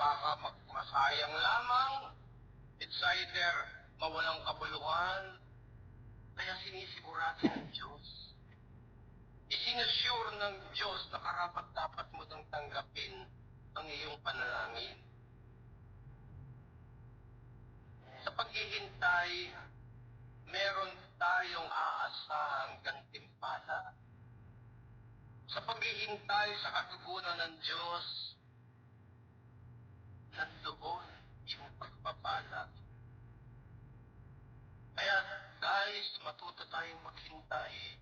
baka masayang lamang, it's either mawalang kabuluhan, kaya sinisigurado ng Diyos. Isinasure ng Diyos na karapat-dapat mo nang tanggapin ang iyong panalangin. Sa paghihintay, meron tayong aasahang gantimpala. Sa paghihintay sa katugunan ng Diyos, nandoon yung pagpapala. Kaya guys, matuto tayong maghintay.